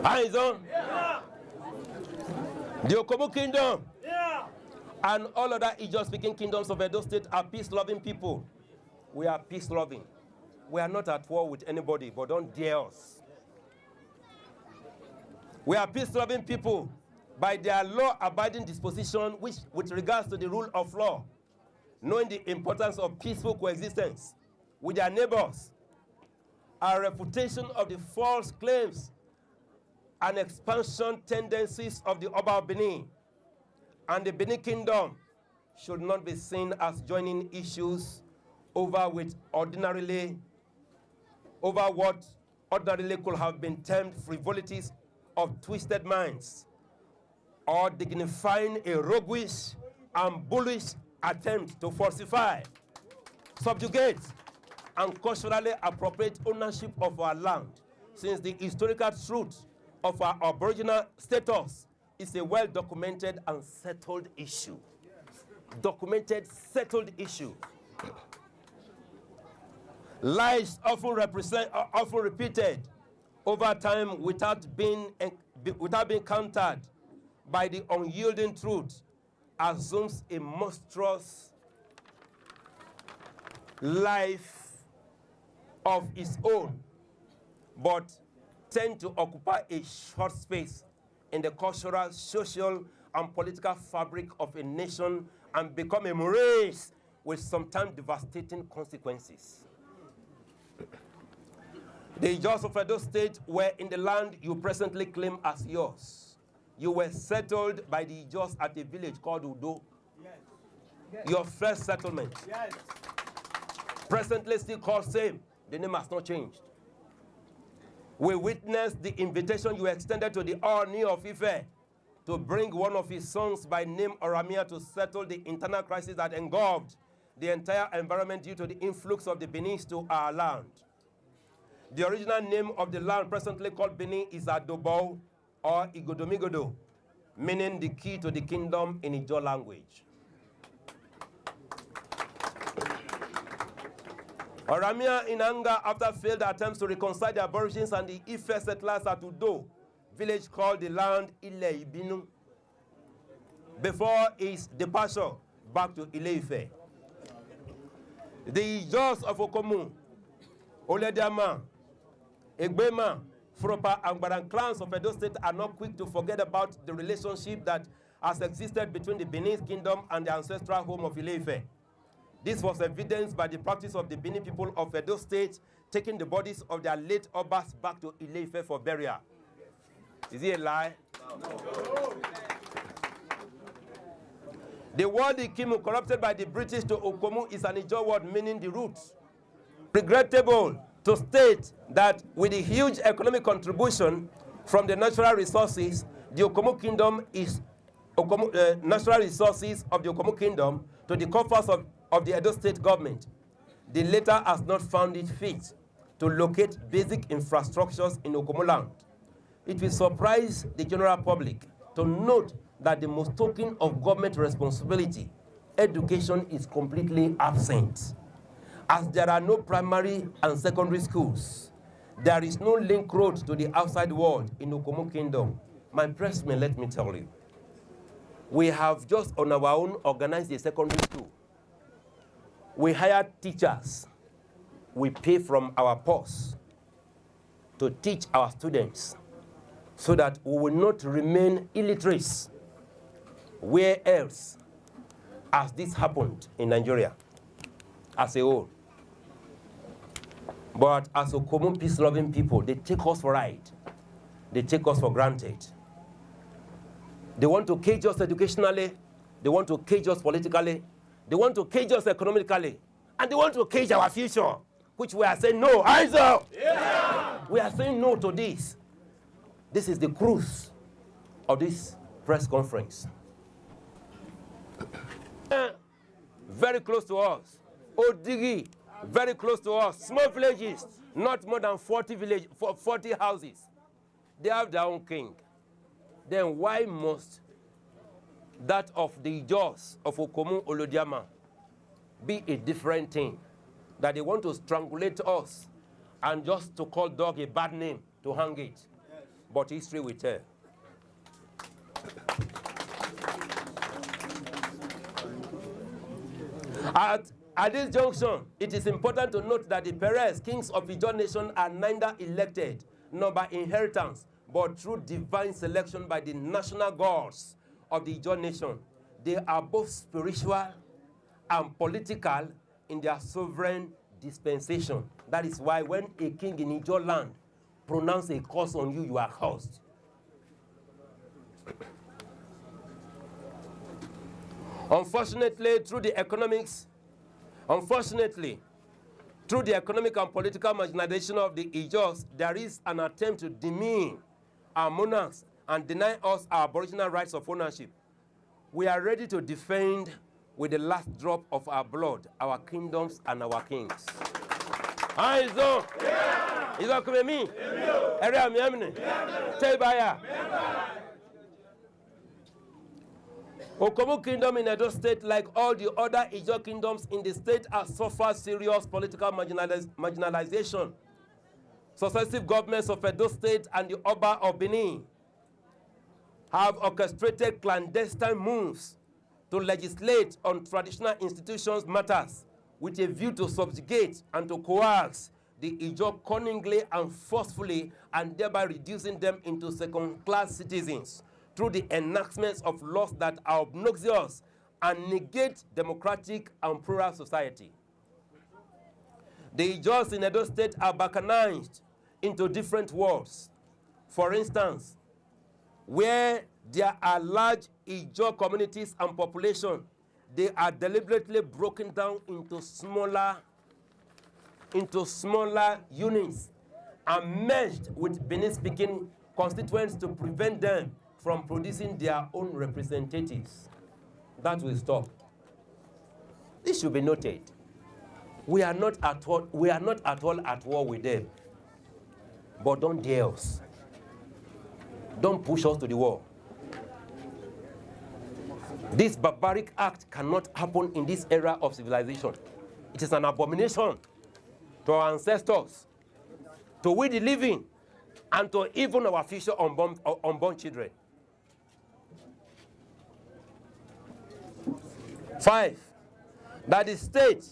Eyes on. The Okomu Kingdom and all other Ijaw-speaking kingdoms of Edo State are peace-loving people. We are peace-loving. We are not at war with anybody, but don't dare us. We are peace-loving people by their law-abiding disposition, which, with regards to the rule of law, knowing the importance of peaceful coexistence with their neighbors, our refutation of the false claims and expansion tendencies of the Oba of Benin and the Benin Kingdom should not be seen as joining issues over what ordinarily could have been termed frivolities of twisted minds, or dignifying a roguish and bullish attempt to falsify, subjugate, and culturally appropriate ownership of our land, since the historical truth of our Aboriginal status is a well-documented and settled issue. Documented, settled issue. Lies often repeated over time without being countered by the unyielding truth assumes a monstrous life of its own, but tend to occupy a short space in the cultural, social, and political fabric of a nation and become a morass with sometimes devastating consequences. The Ijaws of Edo State were in the land you presently claim as yours. You were settled by the Ijaws at a village called Udo. Yes. Yes. Your first settlement. Yes. Presently still called same. The name has not changed. We witnessed the invitation you extended to the Oni of Ife to bring one of his sons by name Oramia to settle the internal crisis that engulfed the entire environment due to the influx of the Benis to our land. The original name of the land presently called Benin is Adobo or Igodomigodo, meaning the key to the kingdom in Ijaw language. Oramia, in anger after failed attempts to reconcile the Aborigines and the Ife settlers at Udo, village called the land Ile Ibinu, before his departure back to Ile Ife. The Ijaws of Okomu, Olediama, Egbema, Fropa, and Gbaran clans of Edo State are not quick to forget about the relationship that has existed between the Benin Kingdom and the ancestral home of Ile Ife. This was evidenced by the practice of the Benin people of Edo State taking the bodies of their late Obas back to Ile Ife for burial. Is it a lie? No. The word Ikimu, corrupted by the British to Okomu, is an Ijaw word meaning the roots. Regrettable to state that with the huge economic contribution from the natural resources, the Okomu Kingdom is natural resources of the Okomu Kingdom to the coffers of the Edo State government. The latter has not found it fit to locate basic infrastructures in Okomu land. It will surprise the general public to note that the most token of government responsibility, education, is completely absent. As there are no primary and secondary schools, there is no link road to the outside world in Okomu Kingdom. My pressmen, let me tell you, we have just on our own organized a secondary school. We hire teachers. We pay from our purse to teach our students so that we will not remain illiterate. Where else has this happened in Nigeria as a whole? But as a common peace-loving people, they take us for right. They take us for granted. They want to cage us educationally. They want to cage us politically. They want to cage us economically. And they want to cage our future, which we are saying no. Eyes up! Yeah. We are saying no to this. This is the cruise of this press conference. Very close to us. Odigi, very close to us, small villages, not more than 40 houses. They have their own king. Then why must that of the Ijos of Okomu Olodiama be a different thing? That they want to strangulate us and just to call dog a bad name to hang it. Yes. But history will tell. At this junction, it is important to note that the Perez, kings of the Ijaw nation, are neither elected nor by inheritance, but through divine selection by the national gods of the Ijaw nation. They are both spiritual and political in their sovereign dispensation. That is why when a king in Ijaw land pronounces a curse on you, you are cursed. Unfortunately, through the economic and political marginalization of the Ijaws, there is an attempt to demean our monarchs and deny us our aboriginal rights of ownership. We are ready to defend with the last drop of our blood our kingdoms and our kings. Aizo! Izo kumemi! Ere amiamne! Tebaya! Okomu Kingdom in Edo State, like all the other Ijaw kingdoms in the state, has suffered serious political marginalization. Successive governments of Edo State and the Oba of Benin have orchestrated clandestine moves to legislate on traditional institutions matters with a view to subjugate and to coerce the Ijaw cunningly and forcefully, and thereby reducing them into second-class citizens through the enactments of laws that are obnoxious and negate democratic and plural society. The Ijaws in Edo State are balkanized into different wards. For instance, where there are large Ijaw communities and population, they are deliberately broken down into smaller units and merged with Benin-speaking constituents to prevent them from producing their own representatives. That will stop. This should be noted. We are not at all at war with them. But don't dare us. Don't push us to the wall. This barbaric act cannot happen in this era of civilization. It is an abomination to our ancestors, to we the living, and to even our future unborn children. 5, that the state,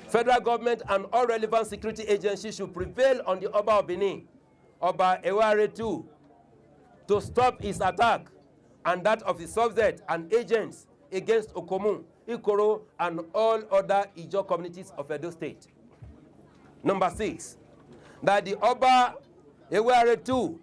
federal government, and all relevant security agencies should prevail on the Oba of Benin, Oba Ewuare II, to stop his attack and that of his subjects and agents against Okomu, Ikoro, and all other Ijaw communities of Edo State. Number 6, that the Oba Ewuare II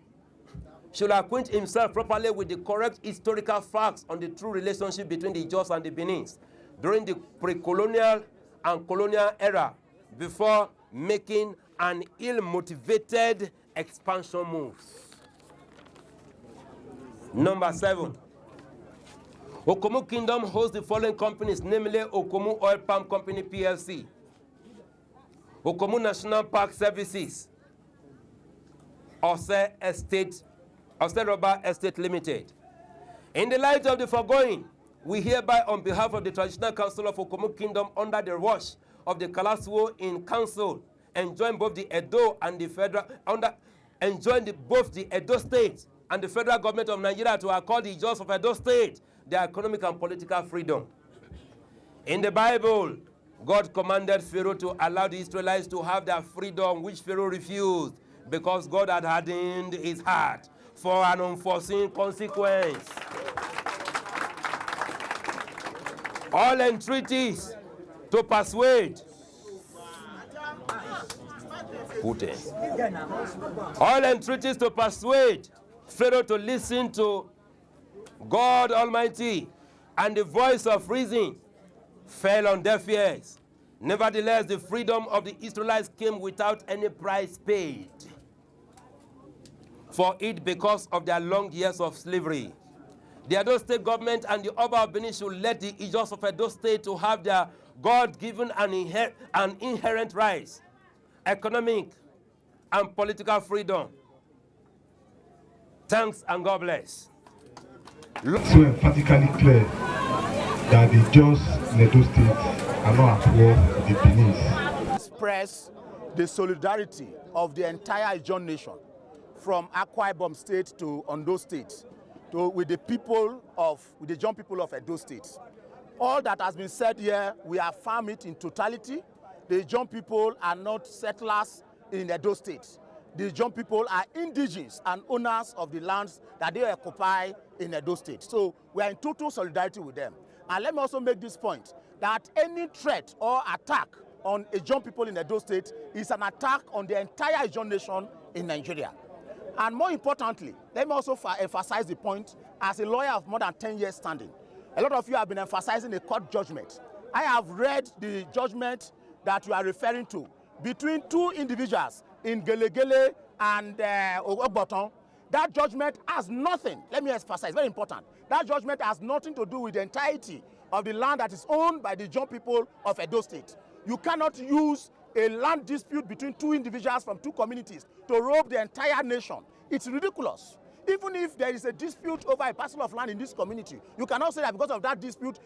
should acquaint himself properly with the correct historical facts on the true relationship between the Ijaws and the Benins during the pre-colonial and colonial era before making an ill-motivated expansion moves. Number 7, Okomu Kingdom hosts the following companies, namely Okomu Oil Palm Company PLC, Okomu National Park Services, Ose Rubber Estate Limited. In the light of the foregoing, we hereby, on behalf of the Traditional Council of Okomu Kingdom, under the watch of the Kalasuo in Council, enjoin both the Edo and the federal both the Edo State and the federal government of Nigeria to accord the Ijaws of Edo State their economic and political freedom. In the Bible, God commanded Pharaoh to allow the Israelites to have their freedom, which Pharaoh refused because God had hardened his heart for an unforeseen consequence. All entreaties to persuade Pharaoh to listen to God Almighty and the voice of reason fell on deaf ears. Nevertheless, the freedom of the Israelites came without any price paid for it because of their long years of slavery. The Edo State government and the Oba of Benin should let the Ijaws of Edo State to have their God-given and inherent rights, economic and political freedom. Thanks and God bless. So emphatically clear that the Jos in Edo State are not at war with the Benin. Express the solidarity of the entire Ijaw nation, from Akwa Ibom State to Ondo State, with the Ijaw people of Edo State. All that has been said here, we affirm it in totality. The Ijaw people are not settlers in Edo State. The Ijaw people are indigenous and owners of the lands that they occupy in Edo State. So we are in total solidarity with them. And let me also make this point, that any threat or attack on Ijaw people in Edo State is an attack on the entire Ijaw nation in Nigeria. And more importantly, let me also emphasize the point, as a lawyer of more than 10 years standing, a lot of you have been emphasizing a court judgment. I have read the judgment that you are referring to between two individuals in Gelegele and Ogboton. That judgment has nothing, let me emphasize, very important, that judgment has nothing to do with the entirety of the land that is owned by the Ijaw people of Edo State. You cannot use a land dispute between two individuals from two communities to rob the entire nation. It's ridiculous. Even if there is a dispute over a parcel of land in this community, you cannot say that because of that dispute,